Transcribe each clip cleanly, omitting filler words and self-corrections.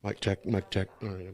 Mic check, mic check. All right.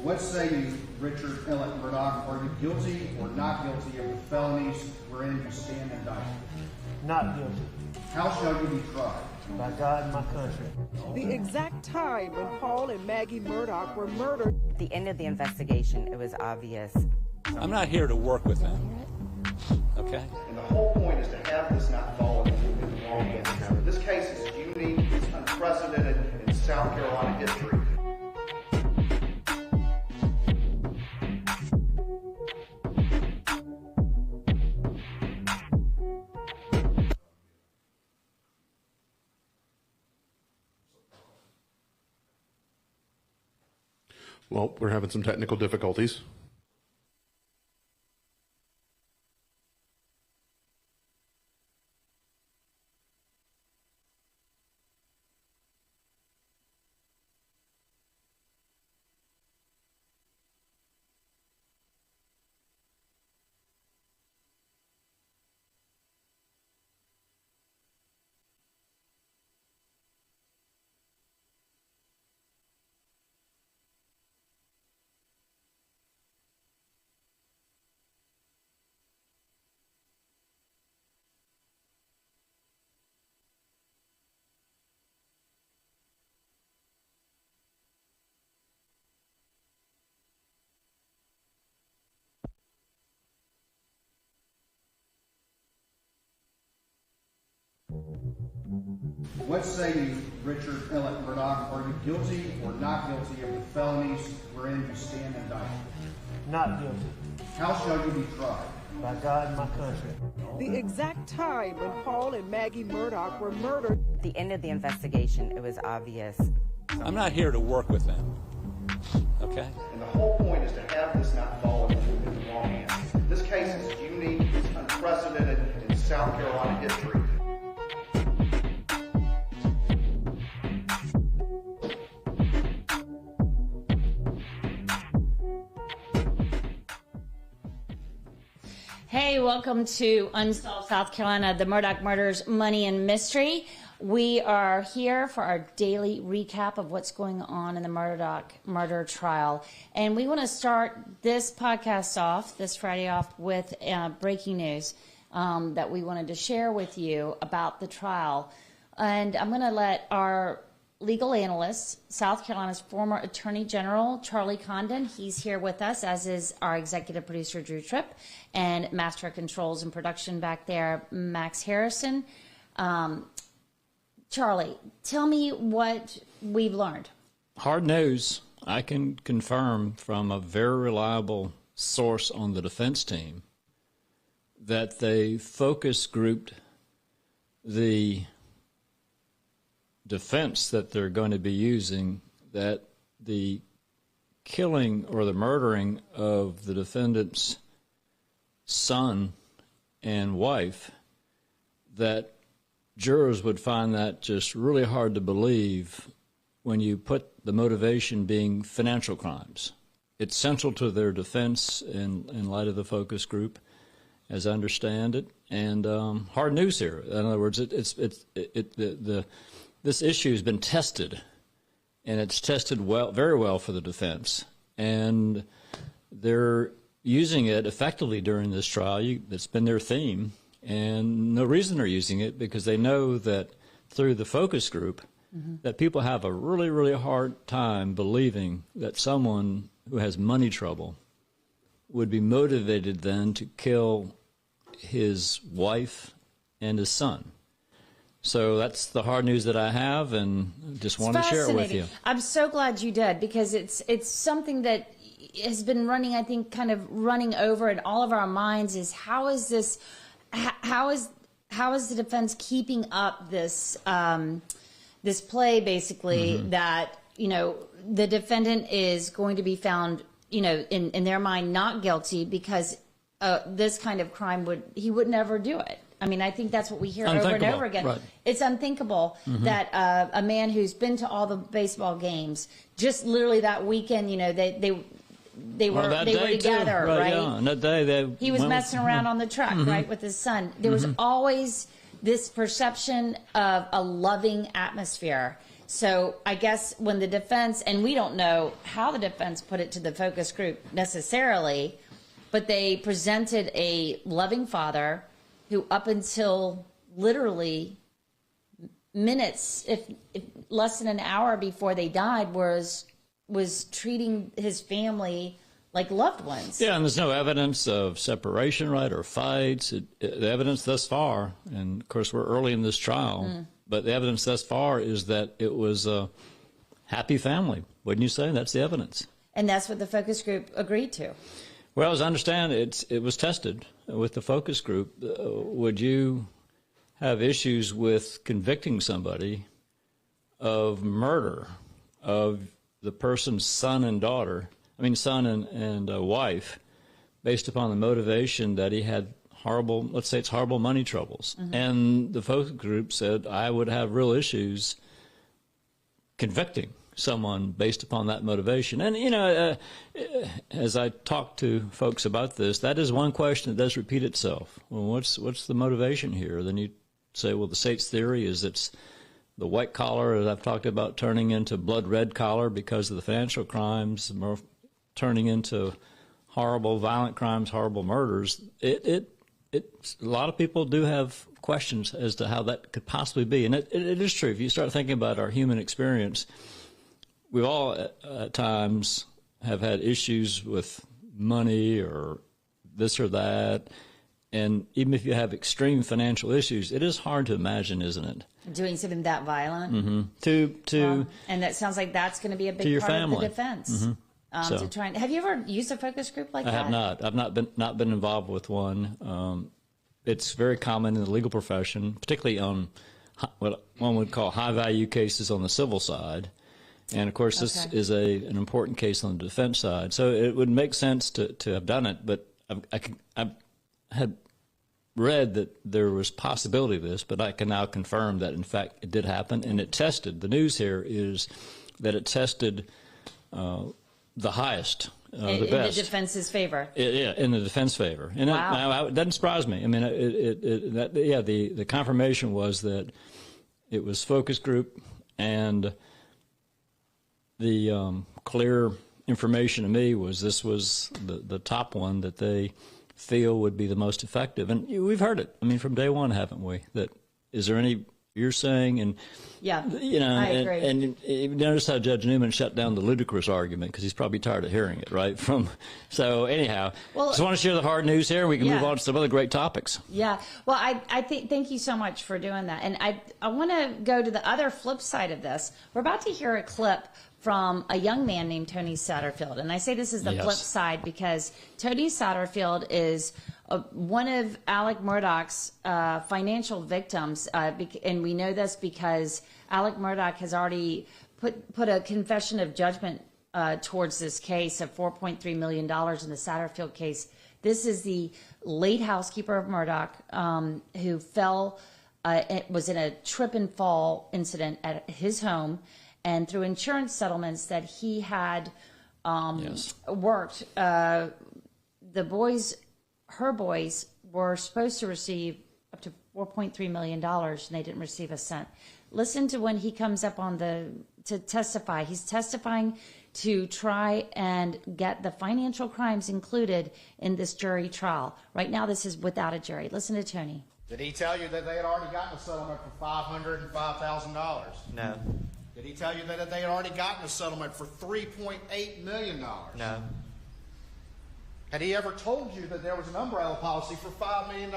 What say you, Richard Ellett Murdaugh? Are you guilty or not guilty of the felonies wherein you stand indicted? Not guilty. How shall you be tried? By God and my country. The exact time when Paul and Maggie Murdaugh were murdered. At the end of the investigation, it was obvious. I'm not here to work with them, okay? And the whole point is to have this not fall into the wrong hands. This case is unique, it's unprecedented in South Carolina history. Well, we're having some technical difficulties. What say you, Richard Ellett Murdaugh? Are you guilty or not guilty of the felonies wherein you stand indicted? Not guilty. How shall you be tried? By God and my country. The exact time when Paul and Maggie Murdaugh were murdered. At the end of the investigation, it was obvious. I'm not here to work with them, okay? And the whole point is to have this not fall into the wrong hands. This case is unique, it's unprecedented in South Carolina history. Hey, welcome to Unsolved South Carolina, the Murdaugh Murders, Money and Mystery. We are here for our daily recap of what's going on in the Murdaugh murder trial. And we want to start this podcast off, this Friday off, with breaking news that we wanted to share with you about the trial. And I'm going to let our legal analyst, South Carolina's former Attorney General, Charlie Condon. He's here with us, as is our executive producer, Tripp, and Master of Controls and Production back there, Max Harrison. Charlie, tell me what we've learned. Hard news. I can confirm from a very reliable source on the defense team that they focus grouped the defense that they're going to be using, that the killing or the murdering of the defendant's son and wife, that jurors would find that just really hard to believe when you put the motivation being financial crimes. It's central to their defense in light of the focus group, as I understand it, and hard news here. In other words, this issue has been tested, and it's tested very well for the defense. And they're using it effectively during this trial. That's been their theme. And no reason they're using it, because they know that through the focus group, that people have a really, really hard time believing that someone who has money trouble would be motivated then to kill his wife and his son. So that's the hard news that I have, and just wanted to share it with you. I'm so glad you did, because it's something that has been running, I think, kind of running over in all of our minds, is how is this how is the defense keeping up this this play, basically, that, you know, the defendant is going to be found, you know, in their mind, not guilty because this kind of crime he would never do it. I mean, I think that's what we hear over and over again. Right. It's unthinkable that a man who's been to all the baseball games, just literally that weekend, you know, they were together, right? Yeah. And that day he was messing around on the track, right, with his son. There was always this perception of a loving atmosphere. So I guess when the defense, and we don't know how the defense put it to the focus group necessarily, but they presented a loving father who up until literally minutes, if less than an hour before they died, was treating his family like loved ones. Yeah, and there's no evidence of separation, right, or fights. The evidence thus far, and of course we're early in this trial, but the evidence thus far is that it was a happy family. Wouldn't you say? That's the evidence. And that's what the focus group agreed to. Well, as I understand it was tested with the focus group. Would you have issues with convicting somebody of murder of the person's son and daughter, son and wife, based upon the motivation that he had horrible, let's say it's horrible money troubles? And the focus group said I would have real issues convicting someone based upon that motivation. And, you know, as I talk to folks about this, that is one question that does repeat itself. Well, what's the motivation here? Then you say, well, the state's theory is it's the white collar, as I've talked about, turning into blood red collar because of the financial crimes, turning into horrible violent crimes, horrible murders. A lot of people do have questions as to how that could possibly be. And it is true. If you start thinking about our human experience, we've all at times have had issues with money or this or that. And even if you have extreme financial issues, it is hard to imagine, isn't it? Doing something that violent. And that sounds like that's going to be a big part of the defense. To try and, have you ever used a focus group like that? I have not. I've not been involved with one. It's very common in the legal profession, particularly on what one would call high-value cases on the civil side. And, of course, this is an important case on the defense side. So it would make sense to have done it, but I had read that there was possibility of this, but I can now confirm that, in fact, it did happen. And it tested, the news here is that it tested the highest, the best. In the defense's favor. Yeah, in the defense favor. And wow. It doesn't surprise me. I mean, the confirmation was that it was focus group, and the clear information to me was this was the top one that they feel would be the most effective. And we've heard it. I mean, from day one, haven't we? That is there any you're saying? And yeah, you know, I agree. And you notice how Judge Newman shut down the ludicrous argument because he's probably tired of hearing it, right? So anyhow, just want to share the hard news here. We can move on to some other great topics. Yeah. Well, I think thank you so much for doing that. And I want to go to the other flip side of this. We're about to hear a clip from a young man named Tony Satterfield. And I say this is the flip side because Tony Satterfield is one of Alec Murdaugh's financial victims. And we know this because Alec Murdaugh has already put a confession of judgment towards this case of $4.3 million in the Satterfield case. This is the late housekeeper of Murdaugh who fell, was in a trip and fall incident at his home. And through insurance settlements that he had worked, her boys were supposed to receive up to $4.3 million, and they didn't receive a cent. Listen to when he comes up to testify. He's testifying to try and get the financial crimes included in this jury trial. Right now, this is without a jury. Listen to Tony. Did he tell you that they had already gotten a settlement for $505,000? No. Did he tell you that they had already gotten a settlement for $3.8 million? No. Had he ever told you that there was an umbrella policy for $5 million?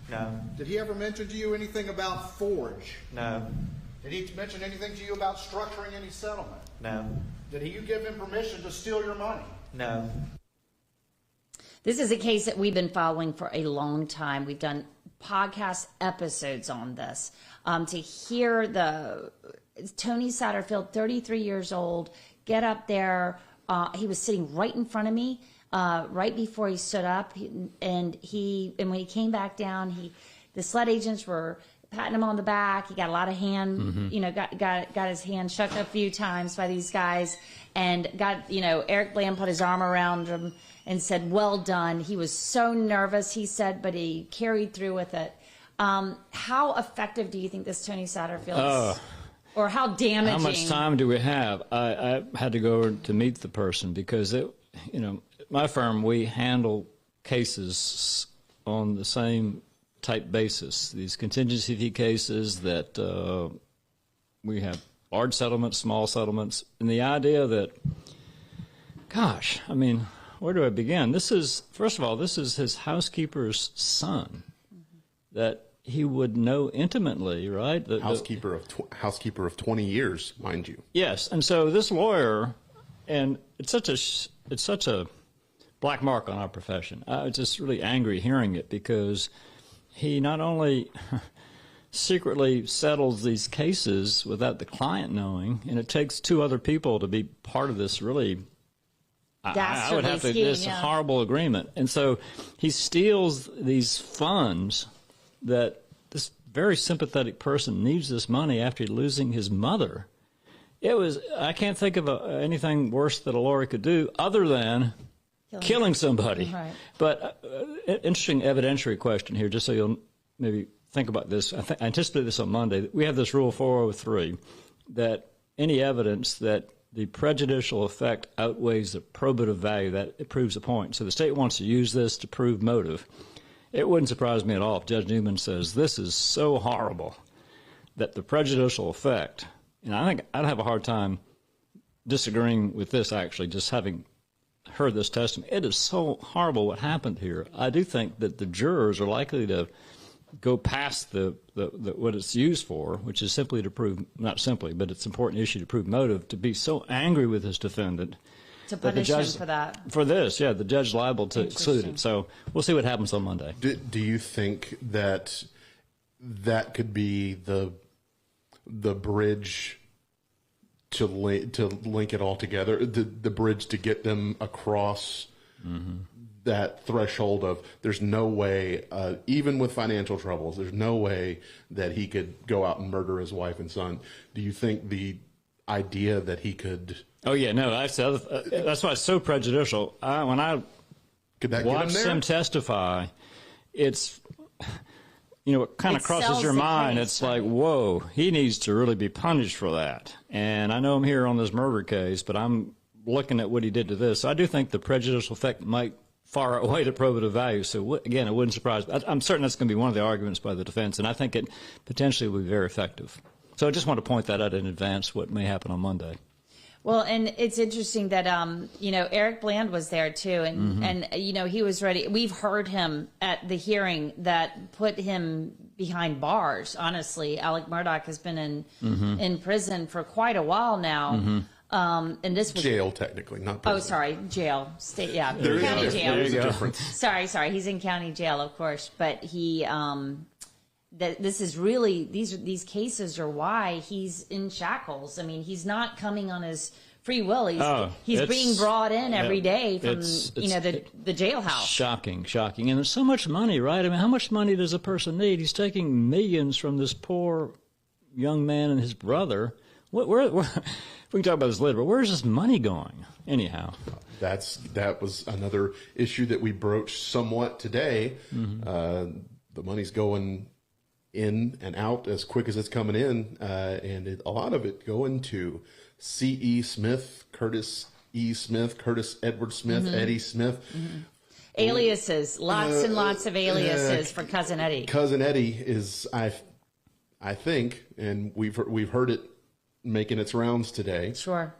No. Did he ever mention to you anything about Forge? No. Did he mention anything to you about structuring any settlement? No. Did you give him permission to steal your money? No. This is a case that we've been following for a long time. We've done podcast episodes on this. To hear Tony Satterfield, 33 years old, get up there. He was sitting right in front of me right before he stood up, and when he came back down, the SLED agents were patting him on the back. He got a lot of hand, got his hand shook a few times by these guys, and Eric Bland put his arm around him and said, "Well done." He was so nervous, he said, but he carried through with it. How effective do you think this Tony Satterfield is? Or how damaging? How much time do we have? I had to go to meet the person because, my firm, we handle cases on the same type basis. These contingency fee cases that we have large settlements, small settlements, and the idea that, gosh, I mean, where do I begin? First of all, this is his housekeeper's son that he would know intimately, right? Housekeeper of 20 years, mind you. Yes, and so this lawyer, and it's such a black mark on our profession. I was just really angry hearing it because he not only secretly settles these cases without the client knowing, and it takes two other people to be part of this really. I would have to. This horrible agreement, and so he steals these funds that this very sympathetic person needs this money after losing his mother. I can't think of anything worse that a lawyer could do other than killing somebody. Right. But interesting evidentiary question here, just so you'll maybe think about this. I anticipate this on Monday. We have this Rule 403 that any evidence that the prejudicial effect outweighs the probative value, that it proves a point. So the state wants to use this to prove motive. It wouldn't surprise me at all if Judge Newman says this is so horrible that the prejudicial effect, and I think I'd have a hard time disagreeing with this, actually, just having heard this testimony. It is so horrible what happened here. I do think that the jurors are likely to go past the what it's used for, which is simply to prove, not simply, but it's an important issue to prove motive, to be so angry with his defendant. To punish him for that. For this, yeah, the judge liable to exclude it. So we'll see what happens on Monday. Do you think that could be the bridge to link it all together, the bridge to get them across that threshold of there's no way, even with financial troubles, there's no way that he could go out and murder his wife and son? Do you think the idea that he could... Oh, yeah, no, that's why it's so prejudicial. When I watch him testify, it's... it kind of crosses your mind. It's like, whoa, he needs to really be punished for that. And I know I'm here on this murder case, but I'm looking at what he did to this. I do think the prejudicial effect might far outweigh the probative value. So, again, it wouldn't surprise me. I'm certain that's going to be one of the arguments by the defense, and I think it potentially will be very effective. So I just want to point that out in advance, what may happen on Monday. Well, and it's interesting that, Eric Bland was there, too. And he was ready. We've heard him at the hearing that put him behind bars, honestly. Alec Murdaugh has been in prison for quite a while now. And this was jail, technically, not prison. Oh, sorry, jail. State, yeah, there county jail. There is a difference. Sorry, he's in county jail, of course. But he... this is really, these cases are why he's in shackles. I mean, he's not coming on his free will. He's being brought in every day from the jailhouse. Shocking. And there's so much money, right? I mean, how much money does a person need? He's taking millions from this poor young man and his brother. Where we can talk about this later, but where's this money going? Anyhow, that was another issue that we broached somewhat today. The money's going in and out as quick as it's coming in, and a lot of it going to C.E. Smith, Curtis E. Smith, Curtis Edward Smith, Eddie Smith. Aliases, lots and lots of aliases for Cousin Eddie. Cousin Eddie is, I think, and we've heard it making its rounds today. Sure.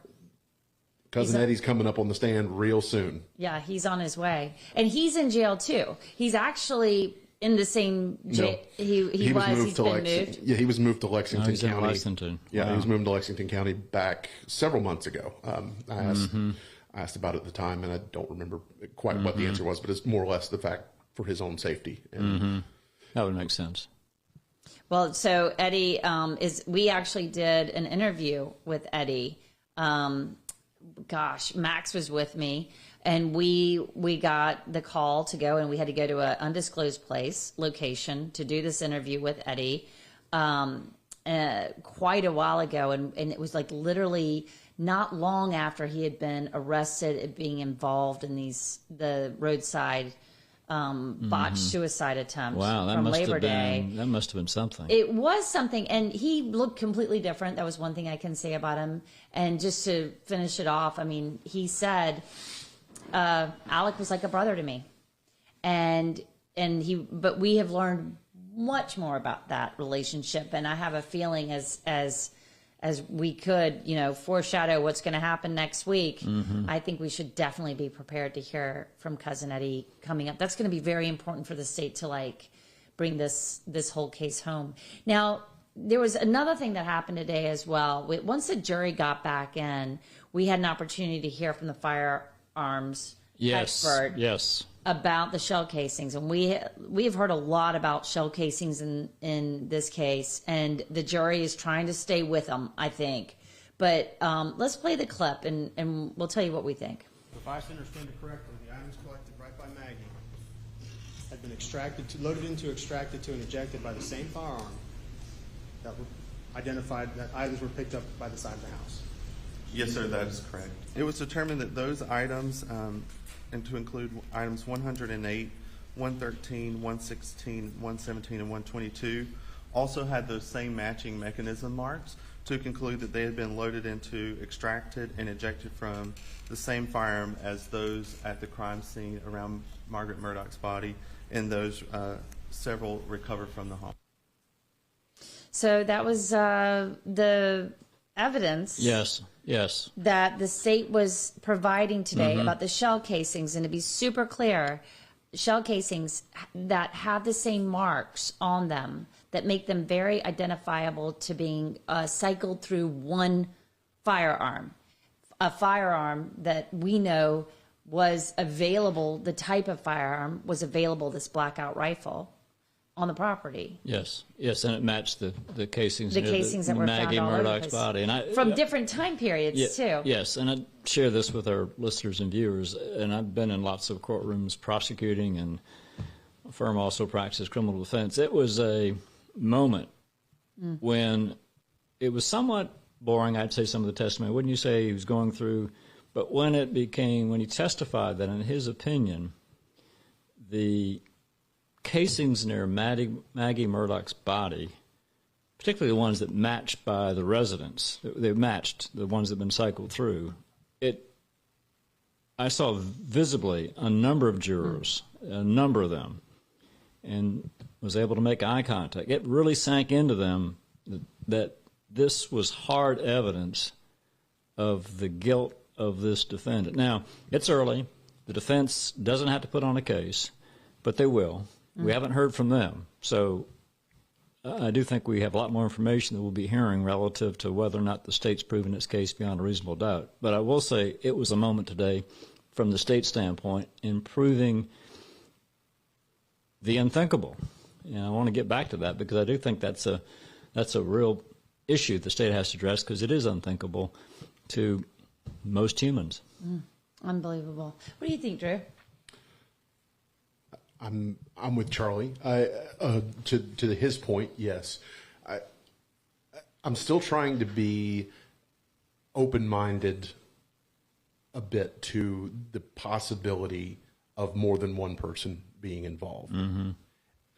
Cousin Eddie's coming up on the stand real soon. Yeah, he's on his way. And he's in jail, too. He's actually... in the same jail. No. He's been moved. Yeah, he was moved to Lexington he's County. In Lexington. Yeah, wow. He was moved to Lexington County back several months ago. I asked about it at the time, and I don't remember quite what the answer was, but it's more or less the fact for his own safety. And That would make sense. Well, so Eddie we actually did an interview with Eddie. Max was with me, and we got the call to go, and we had to go to an undisclosed location to do this interview with Eddie quite a while ago, and it was like literally not long after he had been arrested at being involved in the roadside botched suicide attempt from Labor Day. That must have been something. It was something, and he looked completely different. That was one thing I can say about him. And just to finish it off, I mean, he said, Alec was like a brother to me. But we have learned much more about that relationship, and I have a feeling as we could, foreshadow what's going to happen next week, I think we should definitely be prepared to hear from Cousin Eddie coming up. That's going to be very important for the state to bring this whole case home. Now, there was another thing that happened today as well. Once the jury got back in, we had an opportunity to hear from the firearms expert. Yes. About the shell casings, and we have heard a lot about shell casings in this case, and the jury is trying to stay with them, I think. But let's play the clip, and we'll tell you what we think. If I understand it correctly, the items collected right by Maggie had been loaded into, extracted to, and ejected by the same firearm that were identified, that items were picked up by the side of the house. Yes, sir, that is correct. It was determined that those items, and to include items 108, 113, 116, 117, and 122, also had those same matching mechanism marks to conclude that they had been loaded into, extracted, and ejected from the same firearm as those at the crime scene around Margaret Murdaugh's body, and those several recovered from the home. So that was the evidence. Yes. That the state was providing today about the shell casings, and to be super clear, shell casings that have the same marks on them that make them very identifiable to being cycled through one firearm, a firearm that we know was available, the type of firearm was available, this blackout rifle, on the property. Yes, and it matched the casings. The casings that were Maggie found all over the Murdaugh's place. body, and from different time periods too. Yes, and I share this with our listeners and viewers. And I've been in lots of courtrooms prosecuting, and a firm also practices criminal defense. It was a moment when it was somewhat boring. I'd say some of the testimony. Wouldn't you say he was going through? But when he testified that, in his opinion, the casings near Maggie Murdaugh's body, particularly the ones that matched by the residents, they matched the ones that had been cycled through. I saw visibly a number of jurors, a number of them, and was able to make eye contact. It really sank into them that this was hard evidence of the guilt of this defendant. Now, it's early. The defense doesn't have to put on a case, but they will. We haven't heard from them. So I do think we have a lot more information that we'll be hearing relative to whether or not the state's proven its case beyond a reasonable doubt. But I will say it was a moment today from the state standpoint in proving the unthinkable. And I want to get back to that because I do think that's a real issue the state has to address because it is unthinkable to most humans. Unbelievable. What do you think, Drew? I'm with Charlie. To his point, yes. I'm still trying to be open-minded a bit to the possibility of more than one person being involved.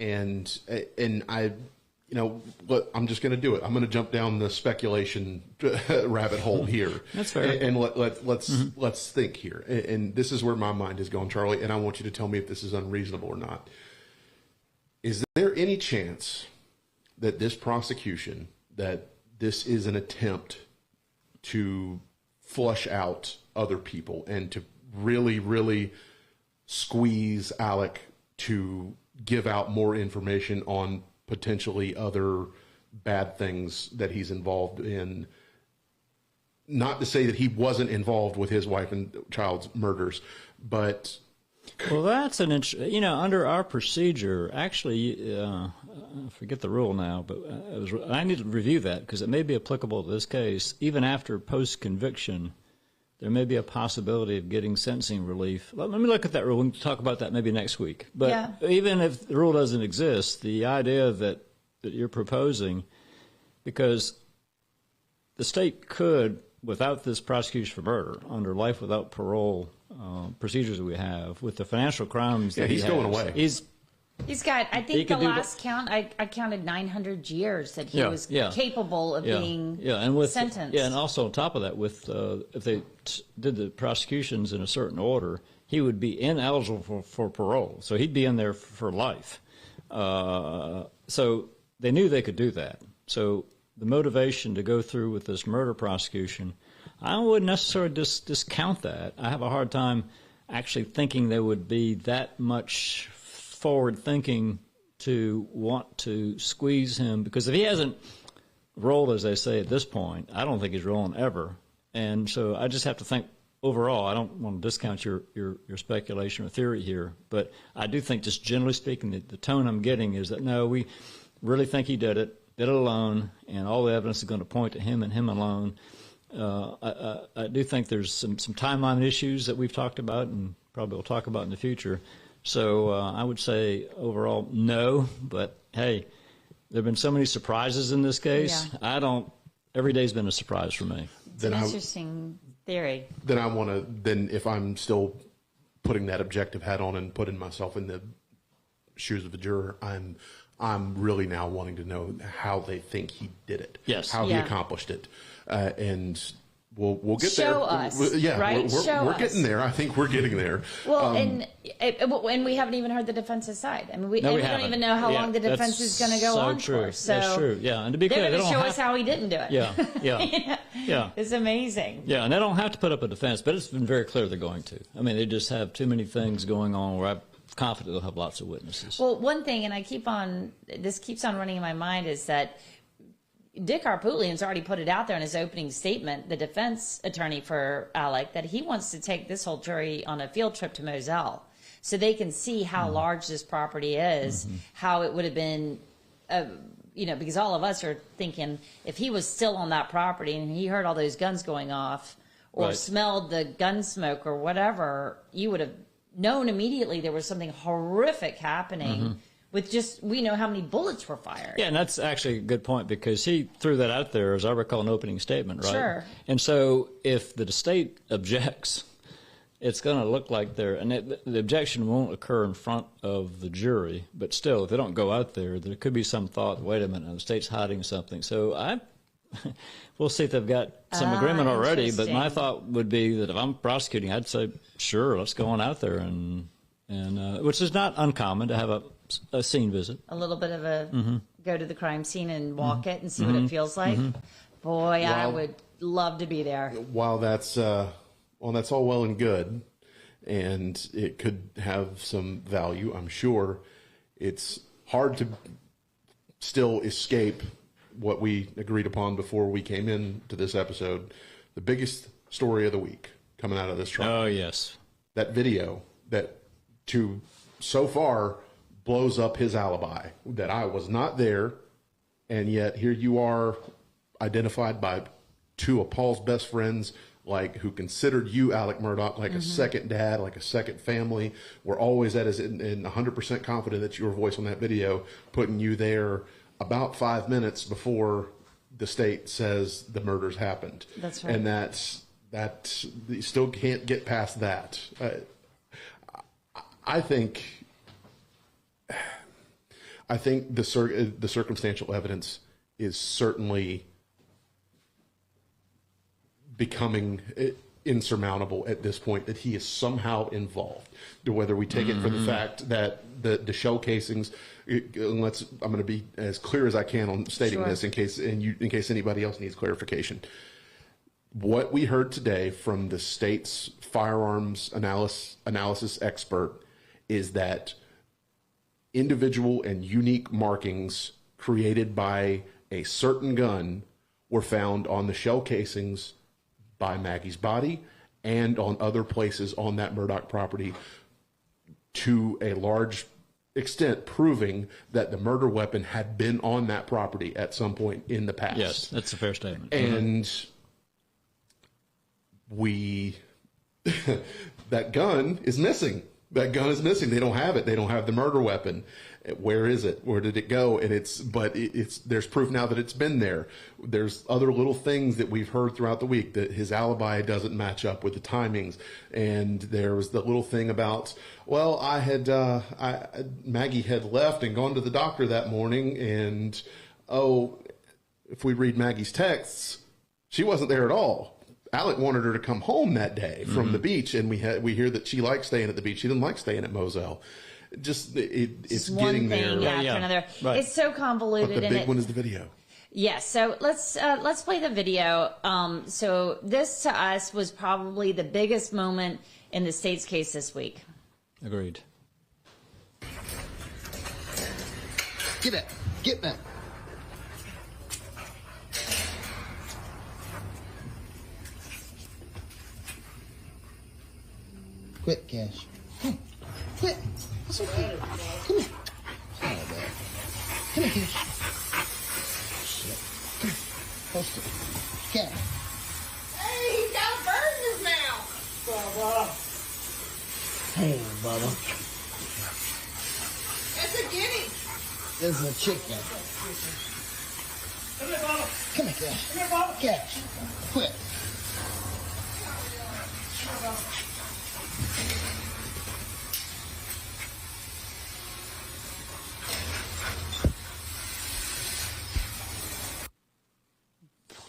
And I, I'm just going to do it. I'm going to jump down the speculation rabbit hole here. That's fair. And let's think here. And this is where my mind is going, Charlie. And I want you to tell me if this is unreasonable or not. Is there any chance that this prosecution, that this is an attempt to flush out other people and to really, really squeeze Alec to give out more information on potentially other bad things that he's involved in, not to say that he wasn't involved with his wife and child's murders, but well, that's an under our procedure. Actually, I forget the rule now, but I need to review that because it may be applicable to this case. Even after post-conviction, there may be a possibility of getting sentencing relief. Let me look at that rule. We can talk about that maybe next week. But even if the rule doesn't exist, the idea that you're proposing, because the state could, without this prosecution for murder, under life without parole procedures that we have, with the financial crimes that he's going away. He's got, I think the last count, I counted 900 years that he was capable of being sentenced. Yeah, and also on top of that, with if they did the prosecutions in a certain order, he would be ineligible for parole. So he'd be in there for life. So they knew they could do that. So the motivation to go through with this murder prosecution, I wouldn't necessarily discount that. I have a hard time actually thinking there would be that much forward thinking to want to squeeze him, because if he hasn't rolled, as they say at this point, I don't think he's rolling ever. And so I just have to think overall. I don't want to discount your speculation or theory here, but I do think, just generally speaking, the tone I'm getting is that no, we really think he did it alone, and all the evidence is going to point to him and him alone. I do think there's some timeline issues that we've talked about and probably will talk about in the future. So I would say overall no, but hey, there have been so many surprises in this case. Yeah. Every day's been a surprise for me. It's an interesting theory. Then if I'm still putting that objective hat on and putting myself in the shoes of a juror, I'm really now wanting to know how they think he did it. Yes. How he accomplished it. And we'll get there. Show us. Right? We're getting there. I think we're getting there. Well, and we haven't even heard the defense's side. I mean, we don't even know how long the defense is going to go on for. So that's true. Yeah, and to be clear, they're going to show us how he didn't do it. Yeah. It's amazing. Yeah, and they don't have to put up a defense, but it's been very clear they're going to. I mean, they just have too many things going on where I'm confident they'll have lots of witnesses. Well, one thing, and this keeps on running in my mind, is that Dick Harpootlian's already put it out there in his opening statement, the defense attorney for Alec, that he wants to take this whole jury on a field trip to Moselle so they can see how large this property is, how it would have been, because all of us are thinking if he was still on that property and he heard all those guns going off or smelled the gun smoke or whatever, you would have known immediately there was something horrific happening. With we know how many bullets were fired. Yeah, and that's actually a good point, because he threw that out there, as I recall, an opening statement, right? Sure. And so if the state objects, it's going to look like the objection won't occur in front of the jury, but still, if they don't go out there could be some thought, wait a minute, the state's hiding something. So we'll see if they've got some agreement already, but my thought would be that if I'm prosecuting, I'd say, sure, let's go on out there, and which is not uncommon to have a scene visit. A little bit of a go to the crime scene and walk it and see what it feels like. Boy, I would love to be there. While that's all well and good, and it could have some value, I'm sure, it's hard to still escape what we agreed upon before we came into this episode. The biggest story of the week coming out of this trial. Oh, yes. That video that so far blows up his alibi, that I was not there, and yet here you are, identified by two of Paul's best friends, who considered you, Alec Murdaugh, like a second dad, like a second family. We're always and 100% confident that your voice on that video, putting you there about 5 minutes before the state says the murders happened. That's right. And that you still can't get past that. I think the circumstantial evidence is certainly becoming insurmountable at this point, that he is somehow involved. Whether we take it for the fact that the shell casings, I'm going to be as clear as I can on stating this in case anybody else needs clarification. What we heard today from the state's firearms analysis expert is that individual and unique markings created by a certain gun were found on the shell casings by Maggie's body and on other places on that Murdaugh property, to a large extent proving that the murder weapon had been on that property at some point in the past. Yes, that's a fair statement. And that gun is missing. That gun is missing. They don't have it. They don't have the murder weapon. Where is it? Where did it go? And there's proof now that it's been there. There's other little things that we've heard throughout the week that his alibi doesn't match up with the timings. And there was the little thing about, well, Maggie had left and gone to the doctor that morning, and if we read Maggie's texts, she wasn't there at all. Alec wanted her to come home that day from the beach, and we hear that she likes staying at the beach. She didn't like staying at Moselle. It's one getting thing there. after another. Right. It's so convoluted. But the big one is the video. Yes, so let's play the video. So this to us was probably the biggest moment in the state's case this week. Agreed. Get back. Get back. Quit, Cash. Come. Quit. It's okay. Come here. Sorry about that. Come here, Cash. Shit. Come here. Post it. Cash. Hey, he's got a bird in his mouth. Bubba. Hey, Bubba. That's a guinea. This is a chicken. Come here, Bubba. Come here, Cash. Come here, Bubba. Cash. Quit.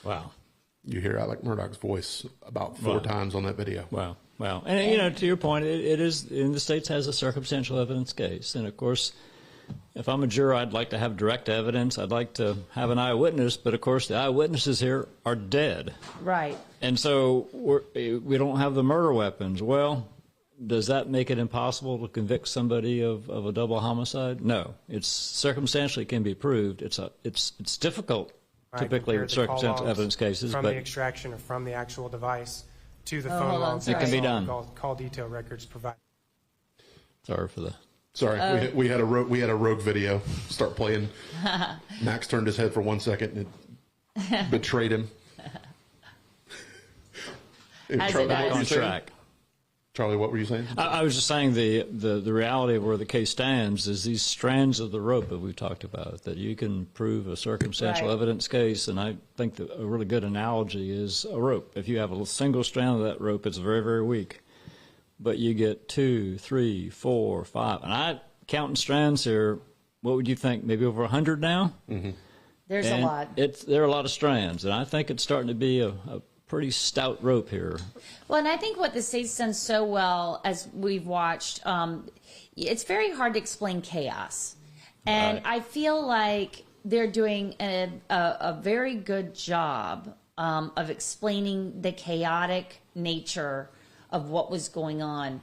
Wow. You hear Alec Murdaugh's voice about four times on that video. Wow. And, to your point, it is, in the states has a circumstantial evidence case. And, of course, if I'm a juror, I'd like to have direct evidence. I'd like to have an eyewitness. But, of course, the eyewitnesses here are dead. Right. And so we don't have the murder weapons. Well, does that make it impossible to convict somebody of a double homicide? No. It's circumstantially can be proved. It's difficult. Typically with circumstantial evidence cases, from but the extraction or from the actual device to the phone logs. It can be done. Call detail records provided. Sorry for the. Sorry, we had a rogue video start playing. Max turned his head for 1 second and it betrayed him. Back on track. Charlie, what were you saying? I was just saying the reality of where the case stands is these strands of the rope that we've talked about, that you can prove a circumstantial evidence case, and I think that a really good analogy is a rope. If you have a single strand of that rope, it's very, very weak. But you get 2, 3, 4, 5, and I counting strands here. What would you think? Maybe over 100 now? Mm-hmm. There's a lot. There are a lot of strands, and I think it's starting to be a pretty stout rope here. Well, and I think what the state's done so well, as we've watched, it's very hard to explain chaos. And I feel like they're doing a very good job of explaining the chaotic nature of what was going on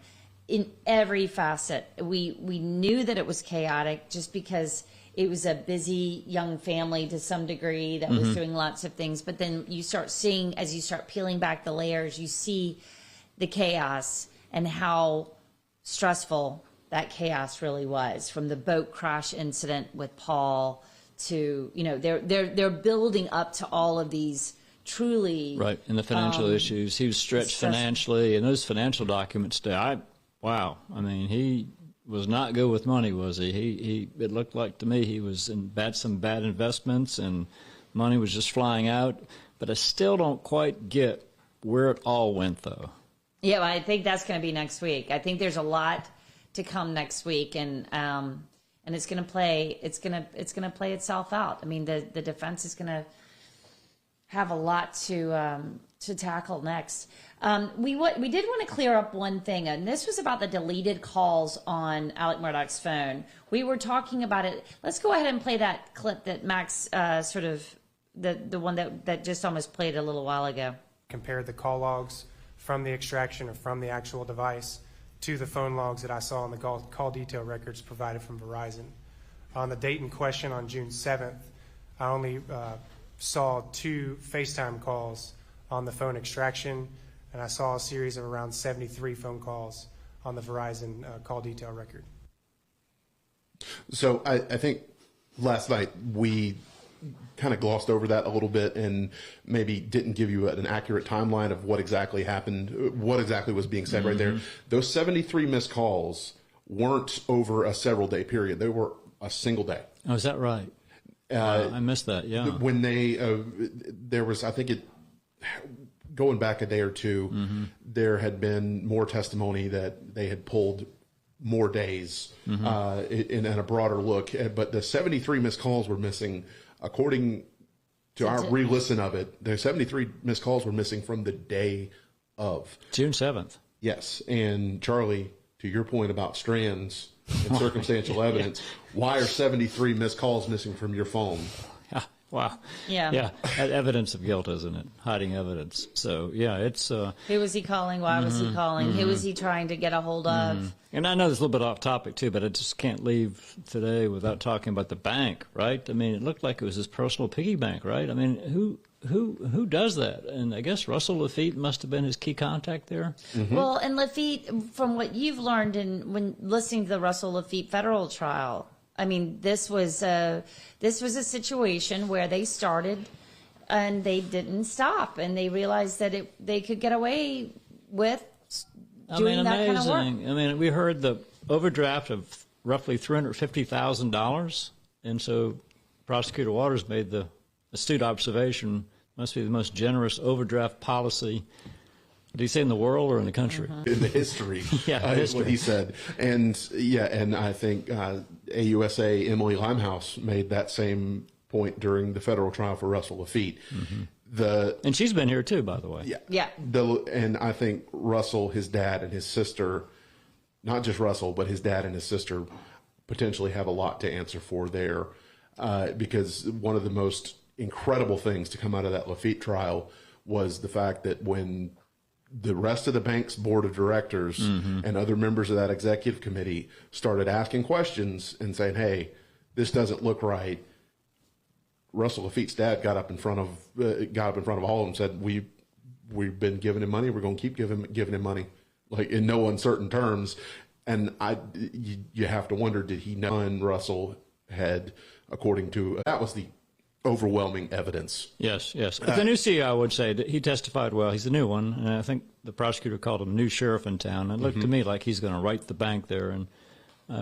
in every facet. We knew that it was chaotic just because it was a busy young family to some degree that was doing lots of things. But then you start seeing, as you start peeling back the layers, you see the chaos and how stressful that chaos really was. From the boat crash incident with Paul to, they're building up to all of these truly right. And the financial issues. He was stretched financially, and those financial documents there. Wow. I mean, he was not good with money, was he? It looked like to me he was in some bad investments, and money was just flying out. But I still don't quite get where it all went, though. Yeah, well, I think that's going to be next week. I think there's a lot to come next week, and it's going to play. It's going to play itself out. I mean, the defense is going to have a lot to tackle next. We did want to clear up one thing, and this was about the deleted calls on Alec Murdaugh's phone. We were talking about it. Let's go ahead and play that clip that Max the one that just almost played a little while ago. Compared the call logs from the extraction or from the actual device to the phone logs that I saw in the call detail records provided from Verizon. On the date in question on June 7th, I only saw 2 FaceTime calls on the phone extraction, and I saw a series of around 73 phone calls on the Verizon call detail record. So I think last night we kind of glossed over that a little bit and maybe didn't give you an accurate timeline of what exactly happened, what exactly was being said right there. Those 73 missed calls weren't over a several-day period. They were a single day. Oh, is that right? I missed that, yeah. When they, there was, I think going back a day or two, there had been more testimony that they had pulled more days in a broader look. But the 73 missed calls were missing, according to our re-listen of it, the 73 missed calls were missing from the day of. June 7th. Yes. And Charlie, to your point about strands and circumstantial evidence, why are 73 missed calls missing from your phone? Wow. Yeah. Yeah. Evidence of guilt, isn't it? Hiding evidence. So, yeah, it's... who was he calling? Why was he calling? Who was he trying to get a hold of? And I know this is a little bit off topic, too, but I just can't leave today without talking about the bank, right? I mean, it looked like it was his personal piggy bank, right? I mean, who does that? And I guess Russell Lafitte must have been his key contact there. Well, and Lafitte, from what you've learned when listening to the Russell Lafitte federal trial, I mean, this was a situation where they started and they didn't stop, and they realized that they could get away with doing that kind of work. I mean, we heard the overdraft of roughly $350,000, and so Prosecutor Waters made the astute observation, must be the most generous overdraft policy. Did he say in the world or in the country? In the history, is what he said. And and I think AUSA Emily Limehouse made that same point during the federal trial for Russell Lafitte. And she's been here too, by the way. Yeah. And I think Russell, his dad, and his sister, not just Russell, but his dad and his sister, potentially have a lot to answer for there, because one of the most incredible things to come out of that Lafitte trial was the fact that when the rest of the bank's board of directors and other members of that executive committee started asking questions and saying, "Hey, this doesn't look right," Russell Lafitte's dad got up in front of all of them and said, "We've been giving him money. We're going to keep giving him money, like in no uncertain terms." And you have to wonder, did he know? And Russell had, according to that, was the overwhelming evidence. Yes. But the new CEO would say that he testified well. He's the new one, and I think the prosecutor called him new sheriff in town. And it looked to me like he's going to right the bank there, and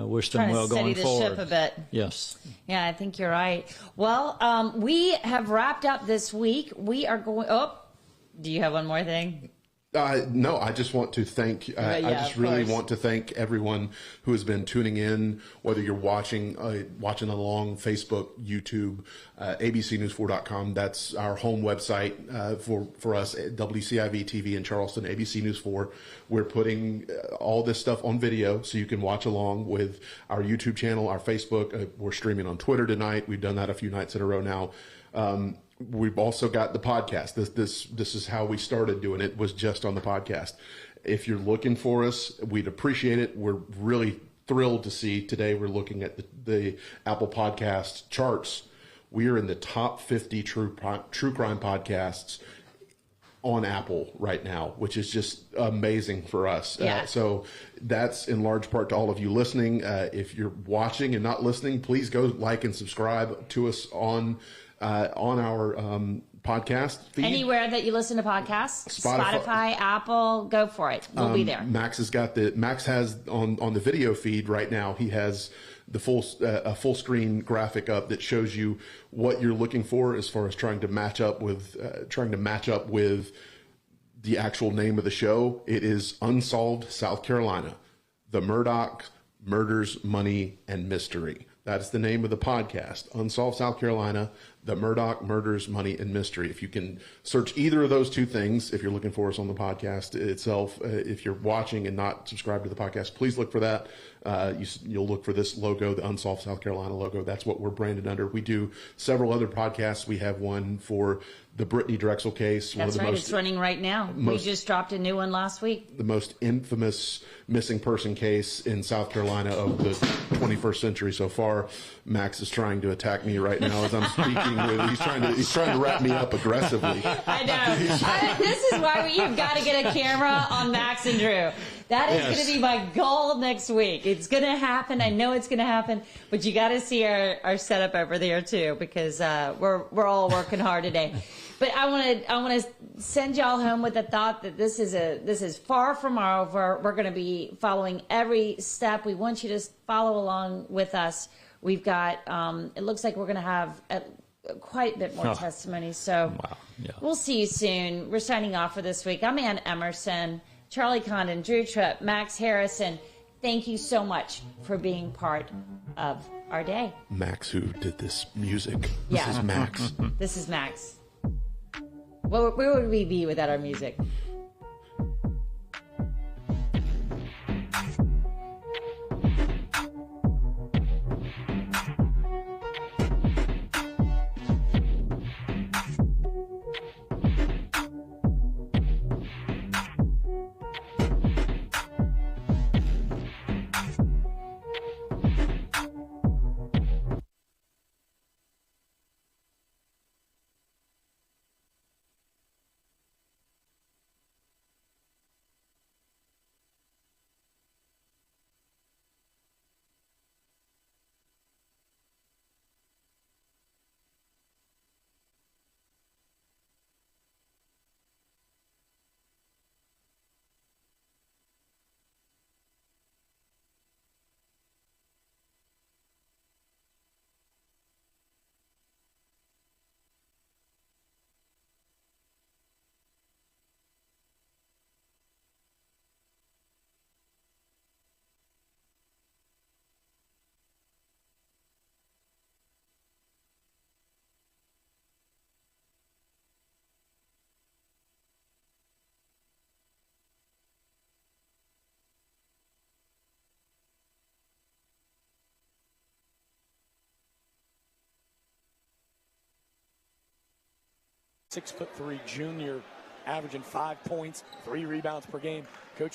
wish them well going forward. Trying to steady the ship a bit. Yes. Yeah, I think you're right. Well, we have wrapped up this week. We are going. Oh, do you have one more thing? No, I just want to thank, I just really want to thank everyone who has been tuning in, whether you're watching along Facebook, YouTube, abcnews4.com. That's our home website for us at WCIV-TV in Charleston, ABC News 4. We're putting all this stuff on video so you can watch along with our YouTube channel, our Facebook. We're streaming on Twitter tonight. We've done that a few nights in a row now. We've also got the podcast. This is how we started doing it, was just on the podcast. If you're looking for us, we'd appreciate it. We're really thrilled to see today we're looking at the Apple Podcast charts. We are in the top 50 true crime podcasts on Apple right now, which is just amazing for us. Yeah. So that's in large part to all of you listening. If you're watching and not listening, please go like and subscribe to us on our podcast feed. Anywhere that you listen to podcasts, Spotify, Apple, go for it. We'll be there. Max has on the video feed right now. He has the full screen graphic up that shows you what you're looking for as far as trying to match up with the actual name of the show. It is Unsolved, South Carolina: The Murdaugh Murders, Money, and Mystery. That's the name of the podcast, Unsolved, South Carolina: The Murdaugh Murders, Money, and Mystery. If you can search either of those two things, if you're looking for us on the podcast itself, if you're watching and not subscribed to the podcast, please look for that. You'll look for this logo, the Unsolved South Carolina logo. That's what we're branded under. We do several other podcasts. We have one for the Brittany Drexel case. That's right. It's running right now. We just dropped a new one last week. The most infamous missing person case in South Carolina of the 21st century so far. Max is trying to attack me right now as I'm speaking. messing with. He's trying to wrap me up aggressively. I know. This is why you've got to get a camera on Max and Drew. That is going to be my goal next week. It's going to happen. I know it's going to happen, but you got to see our setup over there too, because we're all working hard today. But I want to send y'all home with the thought that this is far from over. We're going to be following every step. We want you to follow along with us. We've got it looks like we're going to have quite a bit more testimony. So We'll see you soon. We're signing off for this week. I'm Ann Emerson, Charlie Condon, Drew Tripp, Max Harrison. Thank you so much for being part of our day. Max, who did this music. This is Max. This is Max. Where would we be without our music? .6'3" junior, averaging 5 points, 3 rebounds per game. Coach